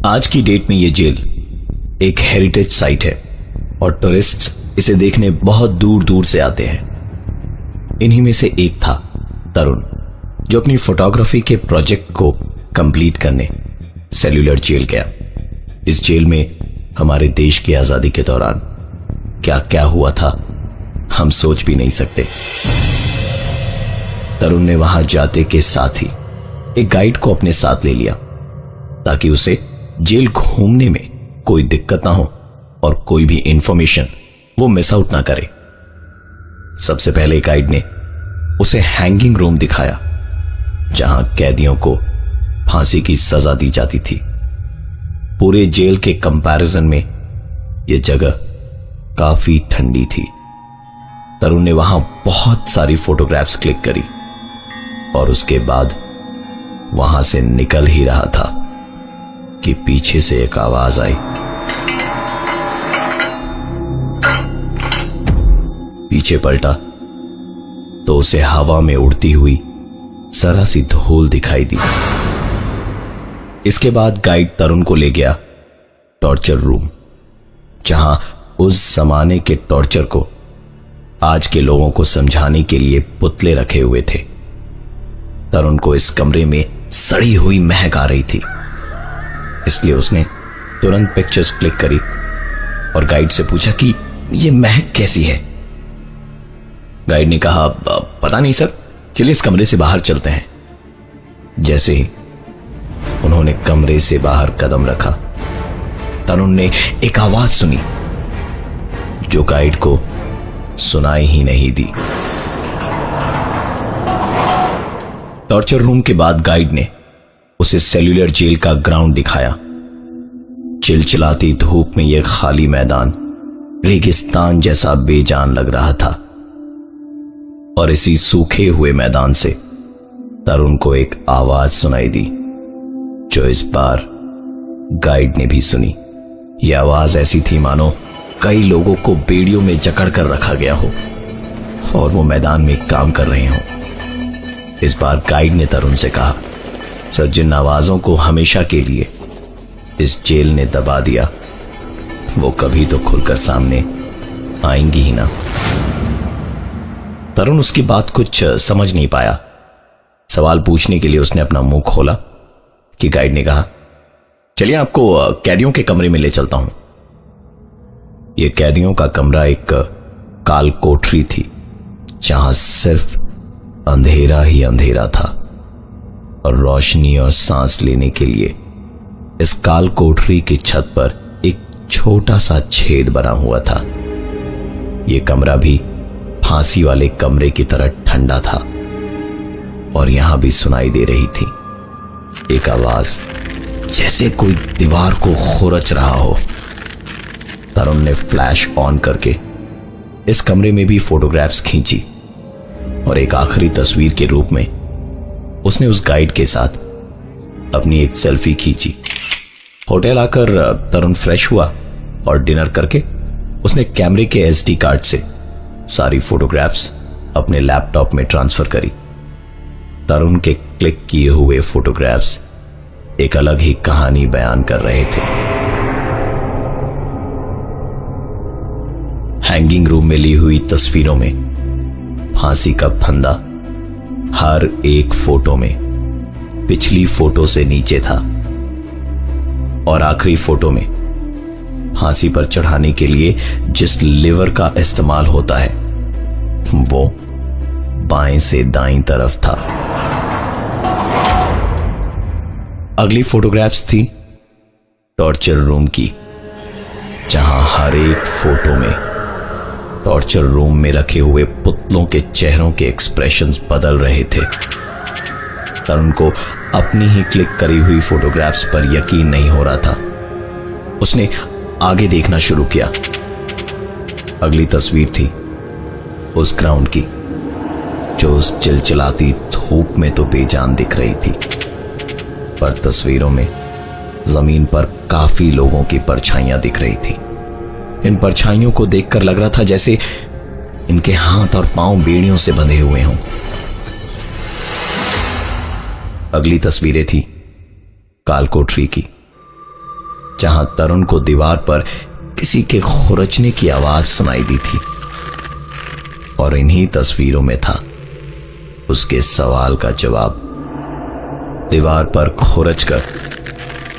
आज की डेट में ये जेल एक हेरिटेज साइट है और टूरिस्ट्स इसे देखने बहुत दूर दूर से आते हैं। इन्हीं में से एक था तरुण, जो अपनी फोटोग्राफी के प्रोजेक्ट को कंप्लीट करने सेल्यूलर जेल गया। इस जेल में हमारे देश की आजादी के दौरान क्या क्या हुआ था हम सोच भी नहीं सकते। तरुण ने वहां जाते के साथ ही एक गाइड को अपने साथ ले लिया ताकि उसे जेल घूमने में कोई दिक्कत ना हो और कोई भी इंफॉर्मेशन वो मिस आउट ना करे। सबसे पहले गाइड ने उसे हैंगिंग रूम दिखाया, जहां कैदियों को फांसी की सजा दी जाती थी। पूरे जेल के कंपैरिजन में यह जगह काफी ठंडी थी। तरुण ने वहां बहुत सारी फोटोग्राफ्स क्लिक करी और उसके बाद वहां से निकल ही रहा था कि पीछे से एक आवाज आई। पीछे पलटा तो उसे हवा में उड़ती हुई जरा सी धूल दिखाई दी। इसके बाद गाइड तरुण को ले गया टॉर्चर रूम, जहां उस जमाने के टॉर्चर को आज के लोगों को समझाने के लिए पुतले रखे हुए थे। तरुण को इस कमरे में सड़ी हुई महक आ रही थी, इसलिए उसने तुरंत पिक्चर्स क्लिक करी और गाइड से पूछा कि यह महक कैसी है। गाइड ने कहा, पता नहीं सर, चलिए इस कमरे से बाहर चलते हैं। जैसे ही उन्होंने कमरे से बाहर कदम रखा, तरुण ने एक आवाज सुनी जो गाइड को सुनाई ही नहीं दी। टॉर्चर रूम के बाद गाइड ने उसे सेल्यूलर जेल का ग्राउंड दिखाया। चिलचिलाती धूप में यह खाली मैदान रेगिस्तान जैसा बेजान लग रहा था और इसी सूखे हुए मैदान से तरुण को एक आवाज सुनाई दी, जो इस बार गाइड ने भी सुनी। यह आवाज ऐसी थी मानो कई लोगों को बेड़ियों में जकड़ कर रखा गया हो और वो मैदान में काम कर रहे हों। इस बार गाइड ने तरुण से कहा, सर, जिन आवाजों को हमेशा के लिए इस जेल ने दबा दिया वो कभी तो खुलकर सामने आएंगी ही ना। तरुण उसकी बात कुछ समझ नहीं पाया। सवाल पूछने के लिए उसने अपना मुंह खोला कि गाइड ने कहा, चलिए आपको कैदियों के कमरे में ले चलता हूं। यह कैदियों का कमरा एक काल कोठरी थी, जहां सिर्फ अंधेरा ही अंधेरा था और रोशनी और सांस लेने के लिए इस काल कोठरी की छत पर एक छोटा सा छेद बना हुआ था। यह कमरा भी फांसी वाले कमरे की तरह ठंडा था और यहां भी सुनाई दे रही थी एक आवाज, जैसे कोई दीवार को खुरच रहा हो। तरुण ने फ्लैश ऑन करके इस कमरे में भी फोटोग्राफ्स खींची और एक आखिरी तस्वीर के रूप में उसने उस गाइड के साथ अपनी एक सेल्फी खींची। होटल आकर तरुण फ्रेश हुआ और डिनर करके उसने कैमरे के एसडी कार्ड से सारी फोटोग्राफ्स अपने लैपटॉप में ट्रांसफर करी। तरुण के क्लिक किए हुए फोटोग्राफ्स एक अलग ही कहानी बयान कर रहे थे। हैंगिंग रूम में ली हुई तस्वीरों में फांसी का फंदा हर एक फोटो में पिछली फोटो से नीचे था और आखिरी फोटो में फांसी पर चढ़ाने के लिए जिस लिवर का इस्तेमाल होता है वो बाएं से दाईं तरफ था। अगली फोटोग्राफ्स थी टॉर्चर रूम की, जहां हर एक फोटो में टॉर्चर रूम में रखे हुए पुतलों के चेहरों के एक्सप्रेशंस बदल रहे थे। तरुण को अपनी ही क्लिक करी हुई फोटोग्राफ्स पर यकीन नहीं हो रहा था। उसने आगे देखना शुरू किया। अगली तस्वीर थी उस ग्राउंड की, जो उस चिलचिलाती धूप में तो बेजान दिख रही थी, पर तस्वीरों में जमीन पर काफी लोगों की परछाइयां दिख रही थी। इन परछाइयों को देखकर लग रहा था जैसे इनके हाथ और पांव बेड़ियों से बंधे हुए हों। अगली तस्वीरें थी काल कोठरी की, जहां तरुण को दीवार पर किसी के खुरचने की आवाज सुनाई दी थी। और इन्हीं तस्वीरों में था उसके सवाल का जवाब। दीवार पर खुरच कर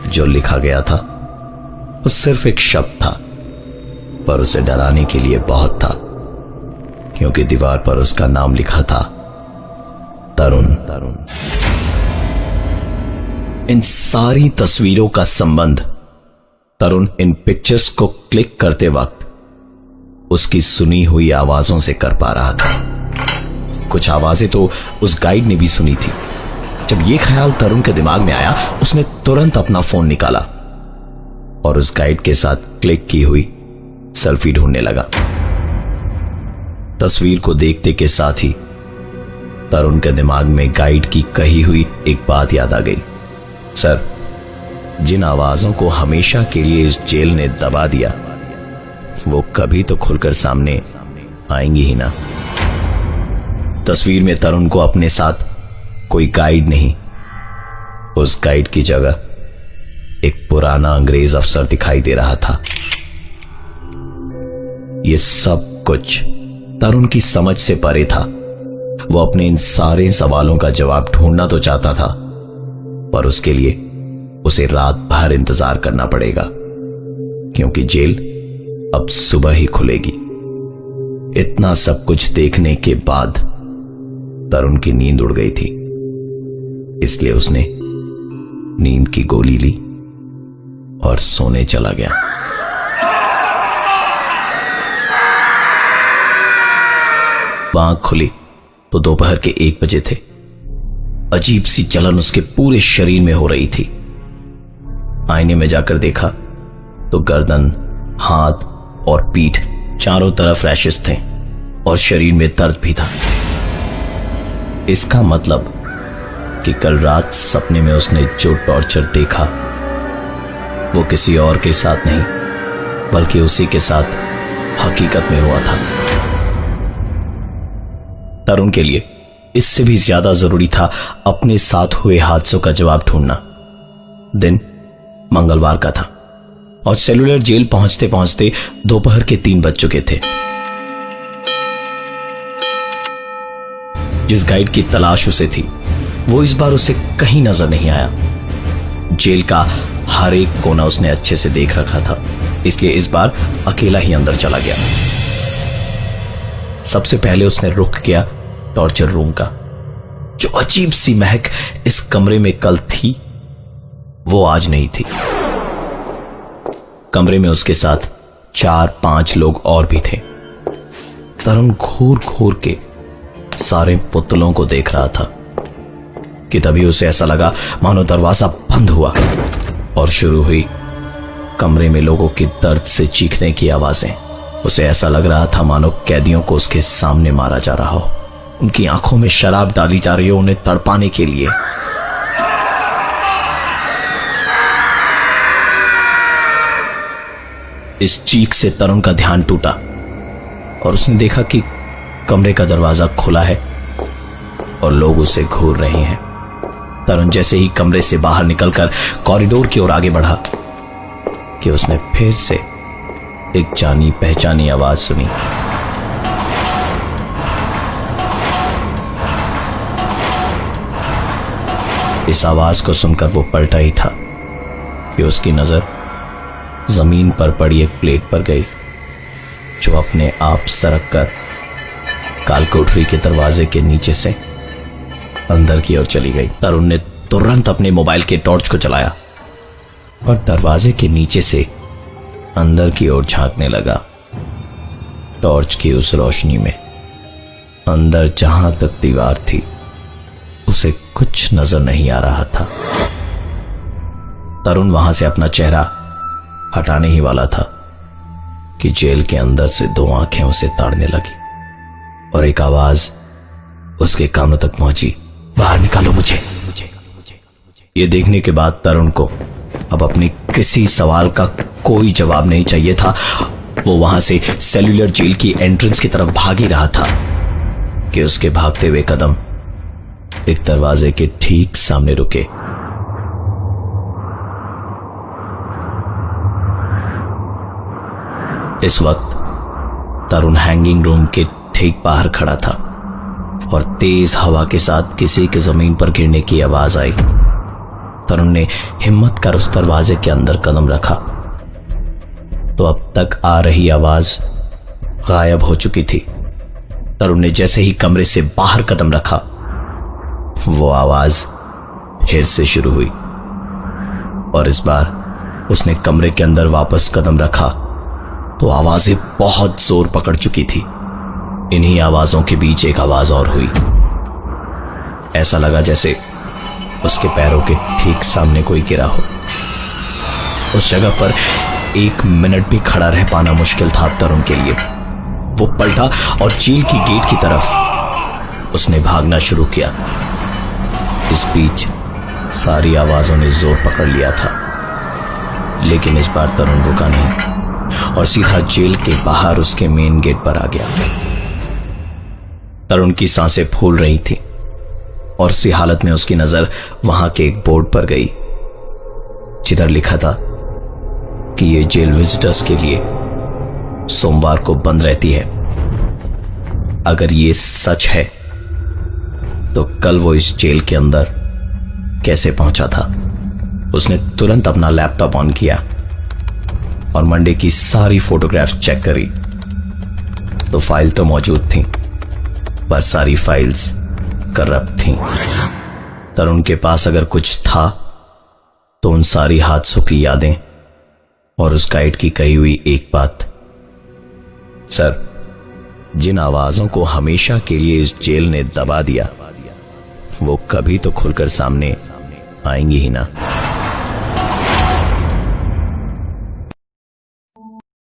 जो लिखा गया था वो सिर्फ एक शब्द था, पर उसे डराने के लिए बहुत था, क्योंकि दीवार पर उसका नाम लिखा था तरुण। इन सारी तस्वीरों का संबंध तरुण इन पिक्चर्स को क्लिक करते वक्त उसकी सुनी हुई आवाजों से कर पा रहा था। कुछ आवाजें तो उस गाइड ने भी सुनी थी। जब यह ख्याल तरुण के दिमाग में आया, उसने तुरंत अपना फोन निकाला और उस गाइड के साथ क्लिक की हुई सेल्फी ढूंढने लगा। तस्वीर को देखते के साथ ही तरुण के दिमाग में गाइड की कही हुई एक बात याद आ गई। सर, जिन आवाजों को हमेशा के लिए इस जेल ने दबा दिया, वो कभी तो खुलकर सामने आएंगी ही ना। तस्वीर में तरुण को अपने साथ कोई गाइड नहीं, उस गाइड की जगह एक पुराना अंग्रेज अफसर दिखाई दे रहा था। यह सब कुछ तरुण की समझ से परे था। वो अपने इन सारे सवालों का जवाब ढूंढना तो चाहता था, पर उसके लिए उसे रात भर इंतजार करना पड़ेगा, क्योंकि जेल अब सुबह ही खुलेगी। इतना सब कुछ देखने के बाद तरुण की नींद उड़ गई थी, इसलिए उसने नींद की गोली ली और सोने चला गया। आंख खुली तो दोपहर के 1 बजे थे। अजीब सी जलन उसके पूरे शरीर में हो रही थी। आईने में जाकर देखा तो गर्दन, हाथ और पीठ चारों तरफ रैशेस थे और शरीर में दर्द भी था। इसका मतलब कि कल रात सपने में उसने जो टॉर्चर देखा वो किसी और के साथ नहीं, बल्कि उसी के साथ हकीकत में हुआ था। तरुण के लिए इससे भी ज्यादा जरूरी था अपने साथ हुए हादसों का जवाब ढूंढना। दिन मंगलवार का था और सेलुलर जेल पहुंचते पहुंचते दोपहर के 3 बज चुके थे। जिस गाइड की तलाश उसे थी, वो इस बार उसे कहीं नजर नहीं आया। जेल का हर एक कोना उसने अच्छे से देख रखा था, इसलिए इस बार अकेला ही अंदर चला गया। सबसे पहले उसने रुख किया टॉर्चर रूम का। जो अजीब सी महक इस कमरे में कल थी, वो आज नहीं थी। कमरे में उसके साथ 4-5 लोग और भी थे। तरुण घूर घूर के सारे पुतलों को देख रहा था कि तभी उसे ऐसा लगा मानो दरवाजा बंद हुआ और शुरू हुई कमरे में लोगों के दर्द से चीखने की आवाजें। उसे ऐसा लग रहा था मानो कैदियों को उसके सामने मारा जा रहा हो। उनकी आंखों में शराब डाली जा रही हो उन्हें तड़पाने के लिए। इस चीख से तरुण का ध्यान टूटा और उसने देखा कि कमरे का दरवाजा खुला है और लोग उसे घूर रहे हैं। तरुण जैसे ही कमरे से बाहर निकलकर कॉरिडोर की ओर आगे बढ़ा कि उसने फिर से एक जानी पहचानी आवाज सुनी। इस आवाज को सुनकर वो पलटा ही था कि उसकी नजर जमीन पर पड़ी एक प्लेट पर गई, जो अपने आप सरक कर कालकोठरी के दरवाजे के नीचे से अंदर की ओर चली गई। तरुण ने तुरंत अपने मोबाइल के टॉर्च को चलाया और दरवाजे के नीचे से अंदर की ओर झांकने लगा। टॉर्च की उस रोशनी में अंदर जहां तक दीवार थी उसे कुछ नजर नहीं आ रहा था। तरुण वहां से अपना चेहरा हटाने ही वाला था कि जेल के अंदर से 2 आंखें उसे ताड़ने लगी और एक आवाज उसके कानों तक पहुंची, बाहर निकालो मुझे। ये देखने के बाद तरुण को अब अपने किसी सवाल का कोई जवाब नहीं चाहिए था। वो वहां से सेल्यूलर जेल की एंट्रेंस की तरफ भाग ही रहा था कि उसके भागते हुए कदम एक दरवाजे के ठीक सामने रुके। इस वक्त तरुण हैंगिंग रूम के ठीक बाहर खड़ा था और तेज हवा के साथ किसी के जमीन पर गिरने की आवाज आई। तरुण ने हिम्मत कर उस दरवाजे के अंदर कदम रखा तो अब तक आ रही आवाज गायब हो चुकी थी। तरुण ने जैसे ही कमरे से बाहर कदम रखा, वो आवाज फिर से शुरू हुई और इस बार उसने कमरे के अंदर वापस कदम रखा तो आवाजें बहुत जोर पकड़ चुकी थी। इन्हीं आवाजों के बीच एक आवाज और हुई। ऐसा लगा जैसे उसके पैरों के ठीक सामने कोई गिरा हो। उस जगह पर 1 मिनट भी खड़ा रह पाना मुश्किल था तरुण के लिए। वो पलटा और जेल की गेट की तरफ उसने भागना शुरू किया। इस बीच सारी आवाजों ने जोर पकड़ लिया था, लेकिन इस बार तरुण रुका नहीं और सीधा जेल के बाहर उसके मेन गेट पर आ गया। तरुण की सांसें फूल रही थी और उसी हालत में उसकी नजर वहां के एक बोर्ड पर गई जिधर लिखा था कि यह जेल विजिटर्स के लिए सोमवार को बंद रहती है। अगर ये सच है तो कल वो इस जेल के अंदर कैसे पहुंचा था? उसने तुरंत अपना लैपटॉप ऑन किया और मंडे की सारी फोटोग्राफ्स चेक करी तो फाइल तो मौजूद थी, पर सारी फाइल्स करप्ट थीं। तरुण के पास अगर कुछ था तो उन सारी हादसों की यादें और उस गाइड की कही हुई एक बात। सर, जिन आवाजों को हमेशा के लिए इस जेल ने दबा दिया वो कभी तो खुलकर सामने आएंगी ही ना।